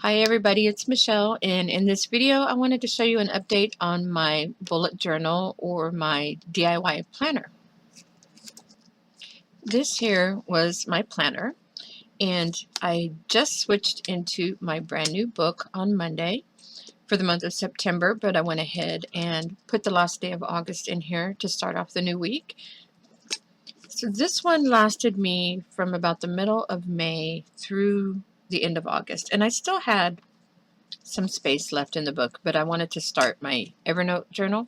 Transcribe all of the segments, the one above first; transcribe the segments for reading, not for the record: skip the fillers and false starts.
Hi everybody, it's Michelle, and in this video I wanted to show you an update on my bullet journal or my DIY planner. This here was my planner, and I just switched into my brand new book on Monday for the month of September, but I went ahead and put the last day of August in here to start off the new week. So this one lasted me from about the middle of May through the end of August, and I still had some space left in the book, but I wanted to start my Evernote journal,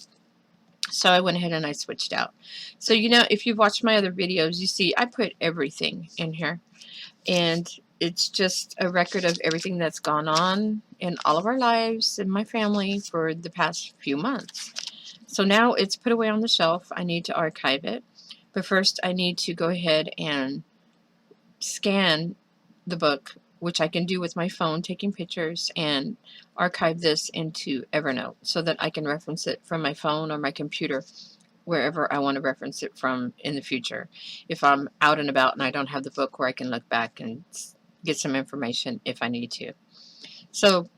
so I went ahead and I switched out. So if you've watched my other videos, you see I put everything in here, and it's just a record of everything that's gone on in all of our lives and my family for the past few months. So now it's put away on the shelf. I need to archive it, but first I need to go ahead and scan the book, which I can do with my phone, taking pictures, and archive this into Evernote so that I can reference it from my phone or my computer wherever I want to reference it from in the future. If I'm out and about and I don't have the book, where I can look back and get some information if I need to. So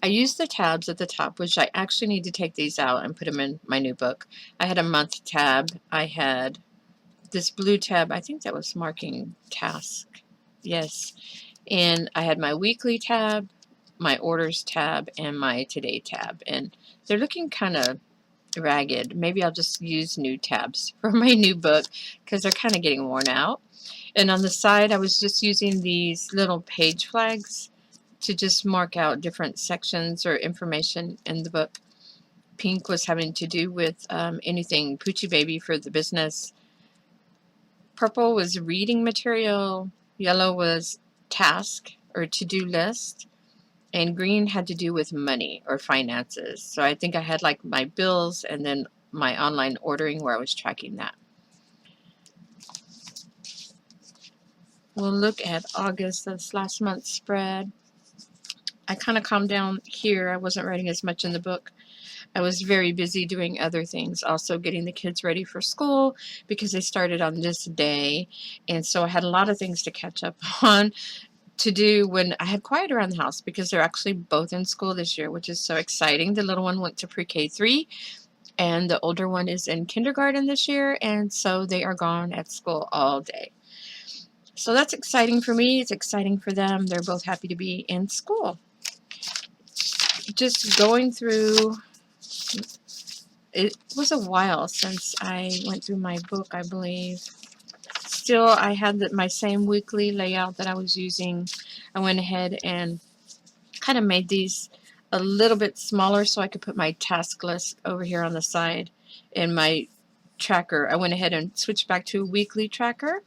I use the tabs at the top, which I actually need to take these out and put them in my new book. I had a month tab. I had this blue tab. I think that was marking task. Yes. And I had my weekly tab, my orders tab, and my today tab. And they're looking kind of ragged. Maybe I'll just use new tabs for my new book because they're kind of getting worn out. And on the side, I was just using these little page flags to just mark out different sections or information in the book. Pink was having to do with anything Poochie Baby for the business. Purple was reading material. Yellow was task or to-do list, and green had to do with money or finances. So I think I had like my bills and then my online ordering where I was tracking that. We'll look at August, this last month's spread. I kind of calmed down here. I wasn't writing as much in the book. I was very busy doing other things, also getting the kids ready for school because they started on this day, and so I had a lot of things to catch up on to do when I had quiet around the house because they're actually both in school this year, which is so exciting. The little one went to pre-K 3 and the older one is in kindergarten this year, and so they are gone at school all day. So that's exciting for me. It's exciting for them. They're both happy to be in school. Just going through, it was a while since I went through my book, I believe. Still, I had my same weekly layout that I was using. I went ahead and kind of made these a little bit smaller so I could put my task list over here on the side. In my tracker, I went ahead and switched back to a weekly tracker.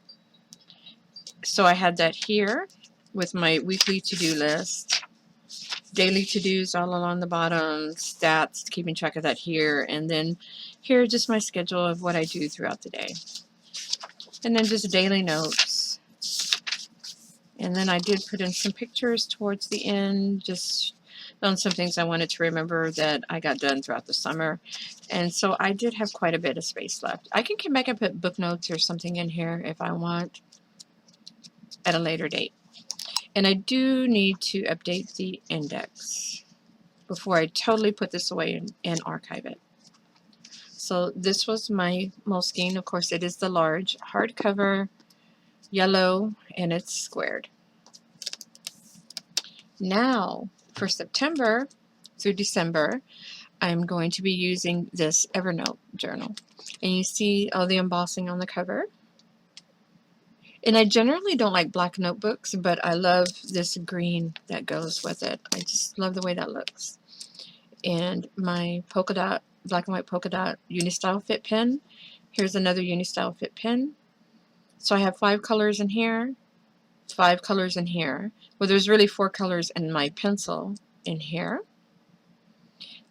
So I had that here with my weekly to-do list, daily to-dos all along the bottom, stats, keeping track of that here, and then here just my schedule of what I do throughout the day. And then just daily notes. And then I did put in some pictures towards the end, just on some things I wanted to remember that I got done throughout the summer. And so I did have quite a bit of space left. I can come back and put book notes or something in here if I want at a later date. And I do need to update the index before I totally put this away and archive it. So this was my Moleskine. Of course, it is the large hardcover, yellow, and it's squared. Now, for September through December, I'm going to be using this Evernote journal. And you see all the embossing on the cover. And I generally don't like black notebooks, but I love this green that goes with it. I just love the way that looks. And my polka dot, black and white polka dot Unistyle Fit pen. Here's another Unistyle Fit pen. So I have 5 colors in here, 5 colors in here. Well, there's really 4 colors in my pencil in here.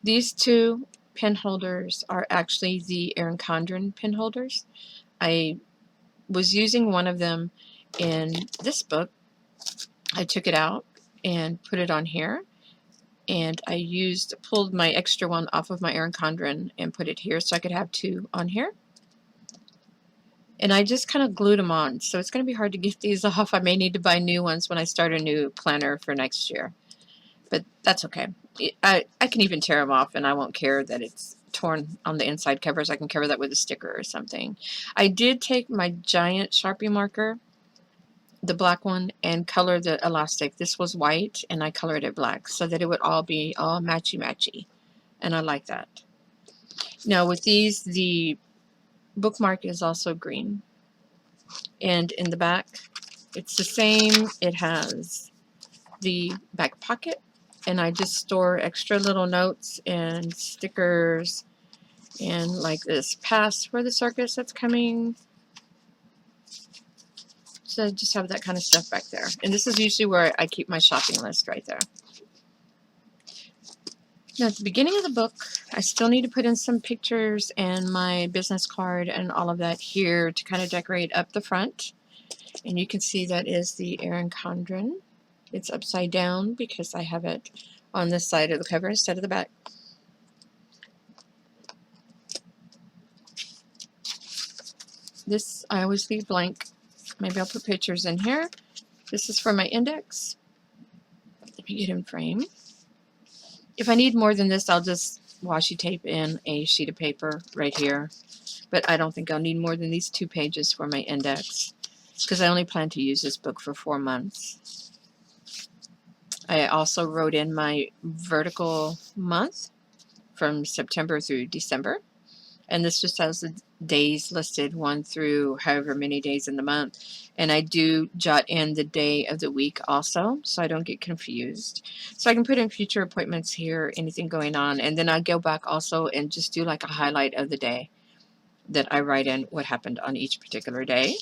These 2 pen holders are actually the Erin Condren pen holders. I was using one of them in this book. I took it out and put it on here, and I pulled my extra one off of my Erin Condren and put it here so I could have 2 on here. And I just kind of glued them on, so it's going to be hard to get these off. I may need to buy new ones when I start a new planner for next year. but that's okay. I can even tear them off, and I won't care that it's torn on the inside covers. I can cover that with a sticker or something. I did take my giant Sharpie marker, the black one, and color the elastic. This was white, and I colored it black so that it would all be all matchy-matchy, and I like that. Now with these, the bookmark is also green, and in the back it's the same. It has the back pocket, and I just store extra little notes and stickers, and like this pass for the circus that's coming. So I just have that kind of stuff back there, and this is usually where I keep my shopping list, right there. Now at the beginning of the book, I still need to put in some pictures and my business card and all of that here to kind of decorate up the front. And you can see that is the Erin Condren. It's upside down because I have it on this side of the cover instead of the back. This I always leave blank. Maybe I'll put pictures in here. This is for my index. Let me get in frame. If I need more than this, I'll just washi tape in a sheet of paper right here. But I don't think I'll need more than these 2 pages for my index, because I only plan to use this book for 4 months. I also wrote in my vertical month from September through December. And this just has the days listed 1 through however many days in the month. And I do jot in the day of the week also, so I don't get confused. So I can put in future appointments here, anything going on, and then I go back also and just do like a highlight of the day that I write in what happened on each particular day.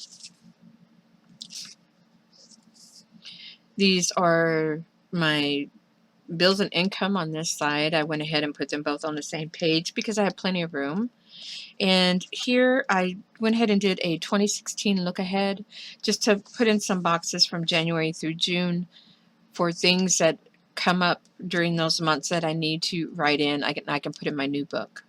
These are my bills and income on this side. I went ahead and put them both on the same page because I have plenty of room. And here I went ahead and did a 2016 look ahead just to put in some boxes from January through June for things that come up during those months that I need to write in. I can put in my new book.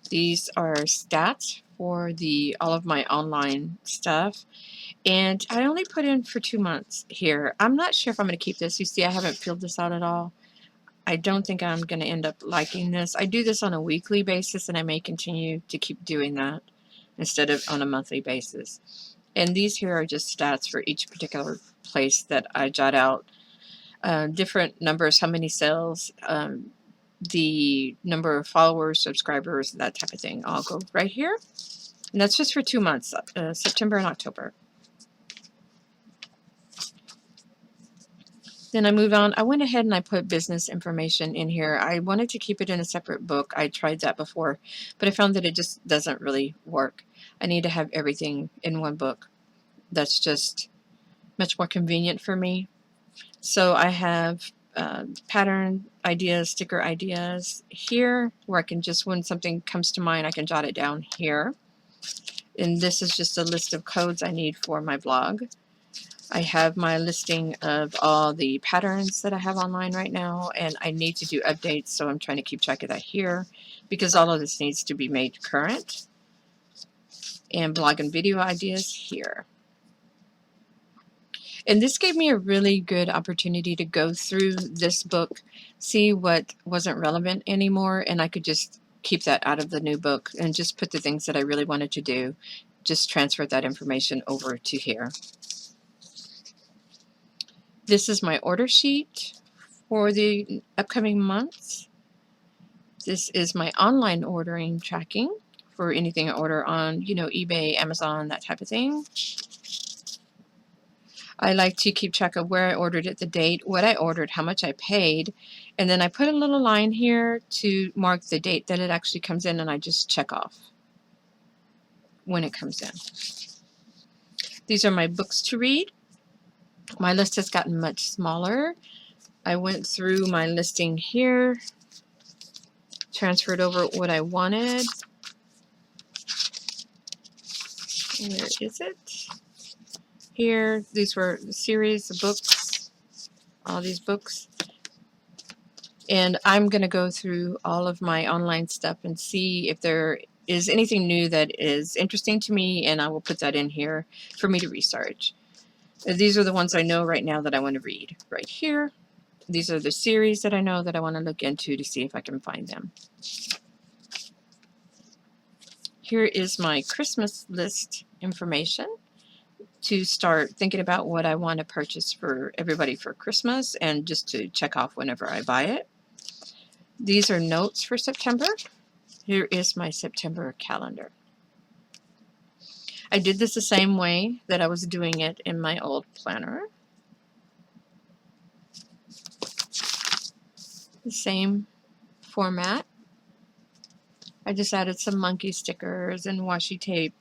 These are stats for all of my online stuff. And I only put in for 2 months here. I'm not sure if I'm going to keep this. You see, I haven't filled this out at all. I don't think I'm going to end up liking this. I do this on a weekly basis, and I may continue to keep doing that instead of on a monthly basis. And these here are just stats for each particular place that I jot out. Different numbers, how many sales, the number of followers, subscribers, that type of thing. I'll go right here. And that's just for 2 months, September and October. Then I moved on. I went ahead and I put business information in here. I wanted to keep it in a separate book. I tried that before, but I found that it just doesn't really work. I need to have everything in one book. That's just much more convenient for me. So I have pattern ideas, sticker ideas here, where I can just, when something comes to mind, I can jot it down here. And this is just a list of codes I need for my blog. I have my listing of all the patterns that I have online right now, and I need to do updates, so I'm trying to keep track of that here because all of this needs to be made current. And blog and video ideas here. And this gave me a really good opportunity to go through this book, see what wasn't relevant anymore, and I could just keep that out of the new book and just put the things that I really wanted to do, just transfer that information over to here. This is my order sheet for the upcoming months. This is my online ordering tracking for anything I order on, eBay, Amazon, that type of thing. I like to keep track of where I ordered it, the date, what I ordered, how much I paid, and then I put a little line here to mark the date that it actually comes in, and I just check off when it comes in. These are my books to read. My list has gotten much smaller. I went through my listing here, transferred over what I wanted. Where is it? Here, these were the series of books, all these books. And I'm going to go through all of my online stuff and see if there is anything new that is interesting to me, and I will put that in here for me to research. These are the ones I know right now that I want to read right here. These are the series that I know that I want to look into to see if I can find them. Here is my Christmas list information to start thinking about what I want to purchase for everybody for Christmas and just to check off whenever I buy it. These are notes for September. Here is my September calendar. I did this the same way that I was doing it in my old planner. The same format. I just added some monkey stickers and washi tape.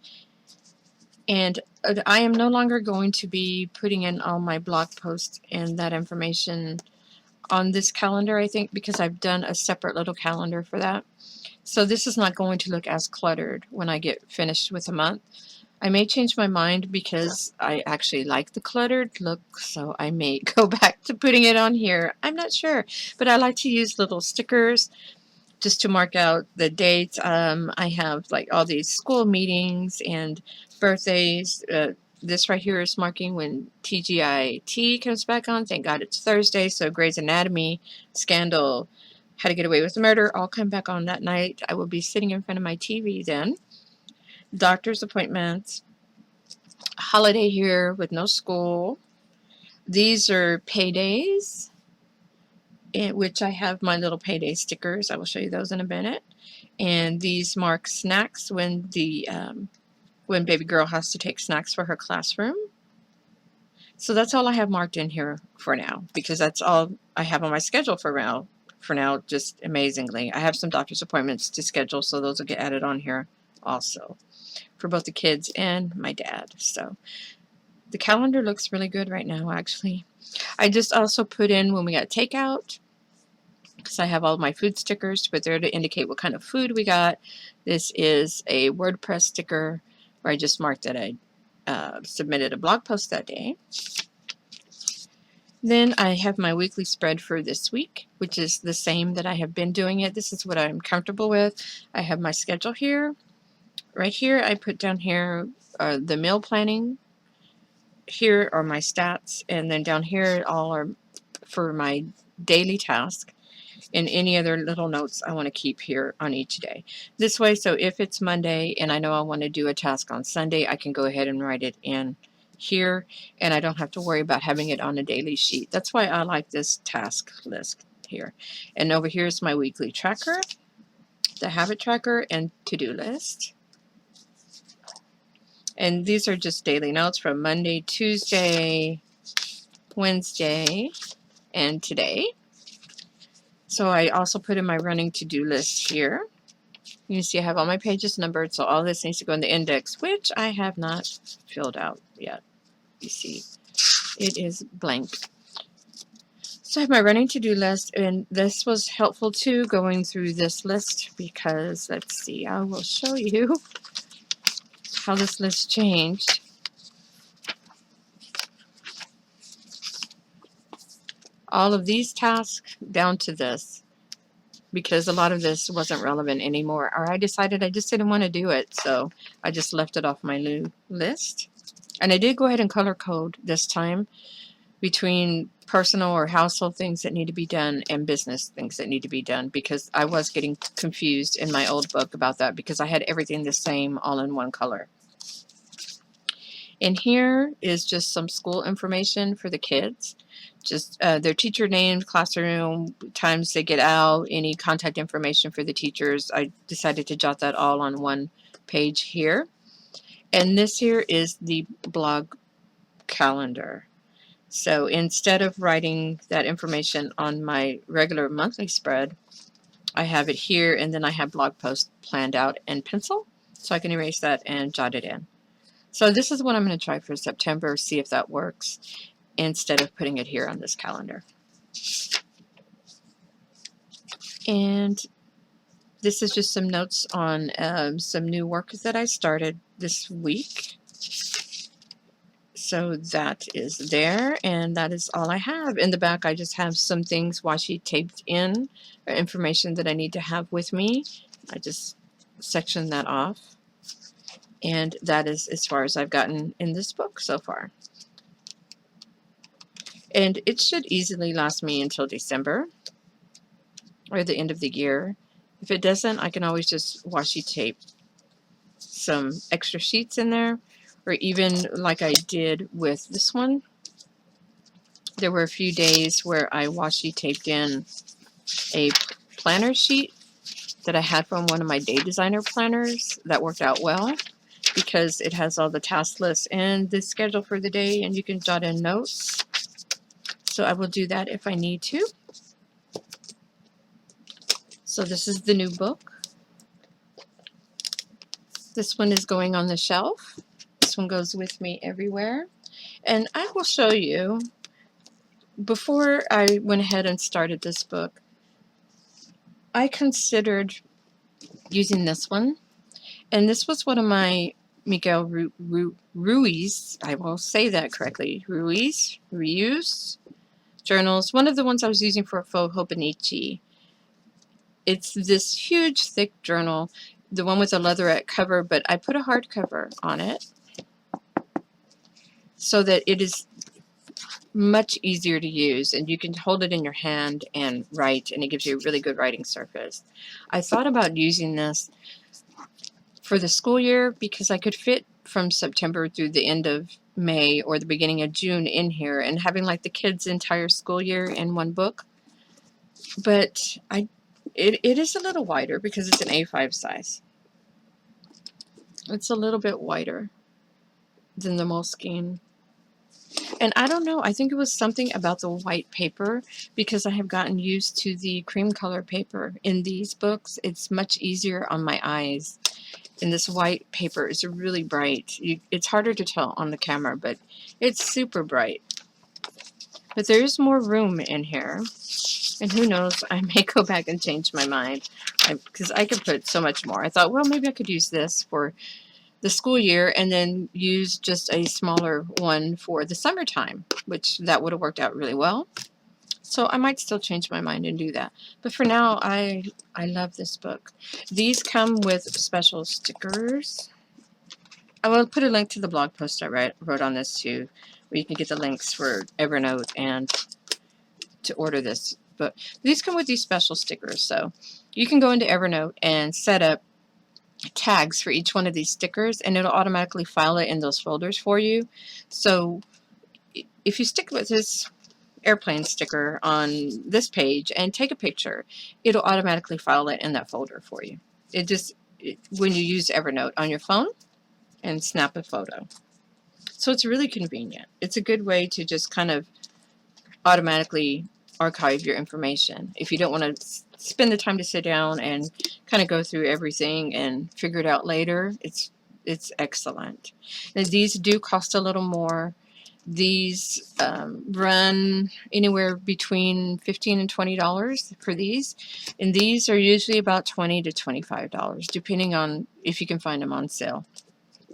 And I am no longer going to be putting in all my blog posts and that information on this calendar, I think, because I've done a separate little calendar for that. So this is not going to look as cluttered when I get finished with a month. I may change my mind because I actually like the cluttered look, so I may go back to putting it on here. I'm not sure, but I like to use little stickers just to mark out the dates. I have like all these school meetings and birthdays. This right here is marking when TGIT comes back on. Thank God it's Thursday, so Grey's Anatomy, Scandal, How to Get Away with Murder all come back on that night. I will be sitting in front of my TV then. Doctor's appointments, holiday here with no school. These are paydays, in which I have my little payday stickers. I will show you those in a minute. And these mark snacks when baby girl has to take snacks for her classroom. So that's all I have marked in here for now, because that's all I have on my schedule for now. For now, just amazingly. I have some doctor's appointments to schedule, so those will get added on here also for both the kids and my dad. So the calendar looks really good right now, actually. I just also put in when we got takeout, because I have all my food stickers to put there to indicate what kind of food we got. This is a WordPress sticker where I just marked that I submitted a blog post that day. Then I have my weekly spread for this week, which is the same that I have been doing it. This is what I'm comfortable with. I have my schedule here. Right here, I put down here the meal planning. Here are my stats, and then down here all are for my daily task and any other little notes I want to keep here on each day. This way, so if it's Monday and I know I want to do a task on Sunday, I can go ahead and write it in here, and I don't have to worry about having it on a daily sheet. That's why I like this task list here. And over here is my weekly tracker, the habit tracker, and to-do list. And these are just daily notes from Monday, Tuesday, Wednesday, and today. So I also put in my running to-do list here. You can see I have all my pages numbered, so all this needs to go in the index, which I have not filled out yet. You see, it is blank. So I have my running to-do list, and this was helpful too, going through this list, because let's see, I will show you how this list changed. All of these tasks down to this, because a lot of this wasn't relevant anymore, or I decided I just didn't want to do it, so I just left it off my new list. And I did go ahead and color code this time between personal or household things that need to be done and business things that need to be done, because I was getting confused in my old book about that, because I had everything the same all in one color. And here is just some school information for the kids. Just their teacher names, classroom, times they get out, any contact information for the teachers. I decided to jot that all on one page here. And this here is the blog calendar. So instead of writing that information on my regular monthly spread, I have it here, and then I have blog posts planned out in pencil, so I can erase that and jot it in. So this is what I'm going to try for September, see if that works, instead of putting it here on this calendar. And this is just some notes on some new work that I started this week. So that is there, and that is all I have. In the back, I just have some things washi taped in, or information that I need to have with me. I just sectioned that off. And that is as far as I've gotten in this book so far. And it should easily last me until December or the end of the year. If it doesn't, I can always just washi tape some extra sheets in there, or even like I did with this one. There were a few days where I washi taped in a planner sheet that I had from one of my day designer planners. That worked out well because it has all the task lists and the schedule for the day, and you can jot in notes. So I will do that if I need to. So this is the new book. This one is going on the shelf. This one goes with me everywhere. And I will show you, before I went ahead and started this book, I considered using this one. And this was one of my Miguel Ruiz, I will say that correctly, Ruiz journals. One of the ones I was using for Faux Hobonichi. It's this huge, thick journal, the one with a leatherette cover, but I put a hardcover on it so that it is much easier to use, and you can hold it in your hand and write, and it gives you a really good writing surface. I thought about using this for the school year because I could fit from September through the end of May or the beginning of June in here, and having like the kids' entire school year in one book. But it is a little wider because it's an A5 size. It's a little bit wider than the Moleskine. And I don't know, I think it was something about the white paper, because I have gotten used to the cream color paper in these books. It's much easier on my eyes. And this white paper is really bright. It's harder to tell on the camera, but it's super bright. But there is more room in here. And who knows, I may go back and change my mind, because I could put so much more. I thought, well, maybe I could use this for the school year and then use just a smaller one for the summertime, which that would have worked out really well. So I might still change my mind and do that. But for now, I love this book. These come with special stickers. I will put a link to the blog post I wrote on this too, where you can get the links for Evernote and to order this. But these come with these special stickers. So you can go into Evernote and set up tags for each one of these stickers, and it'll automatically file it in those folders for you. So if you stick with this airplane sticker on this page and take a picture, it'll automatically file it in that folder for you. When you use Evernote on your phone and snap a photo. So it's really convenient. It's a good way to just kind of automatically archive your information. If you don't want to spend the time to sit down and kind of go through everything and figure it out later, it's excellent. Now, these do cost a little more. These run anywhere between $15 and $20 for these, and these are usually about $20 to $25 depending on if you can find them on sale.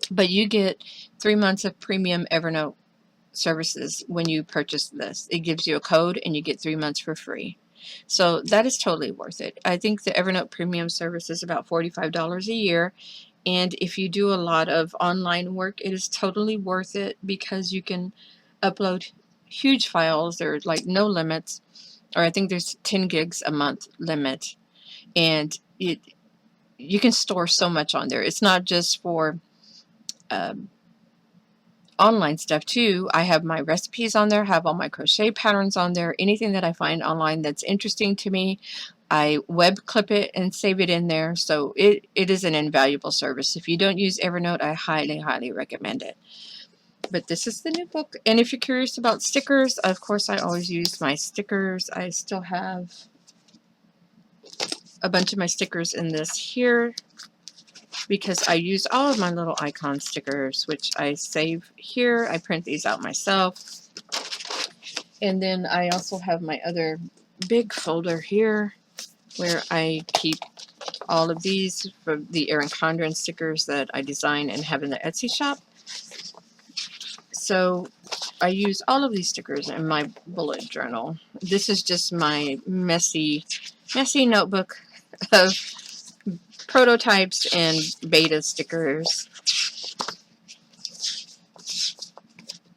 But you get 3 months of premium Evernote services when you purchase this. It gives you a code and you get 3 months for free. So that is totally worth it. I think the Evernote premium service is about $45 a year. And if you do a lot of online work, it is totally worth it because you can upload huge files. There are like no limits, or I think there's 10 gigs a month limit. And you can store so much on there. It's not just for online stuff too. I have my recipes on there, have all my crochet patterns on there. Anything that I find online that's interesting to me, I web clip it and save it in there. So it is an invaluable service. If you don't use Evernote, I highly recommend it. But this is the new book. And if you're curious about stickers, of course I always use my stickers. I still have a bunch of my stickers in this here, because I use all of my little icon stickers, which I save here. I print these out myself. And then I also have my other big folder here where I keep all of these for the Erin Condren stickers that I design and have in the Etsy shop. So I use all of these stickers in my bullet journal. This is just my messy notebook of prototypes and beta stickers,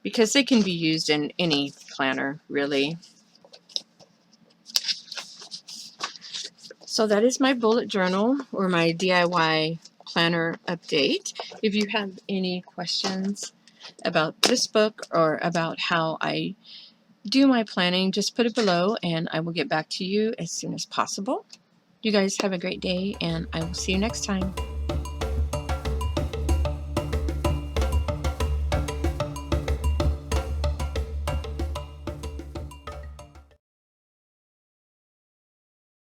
because they can be used in any planner, really. So that is my bullet journal, or my DIY planner update. If you have any questions about this book or about how I do my planning, just put it below and I will get back to you as soon as possible. You guys have a great day, and I will see you next time.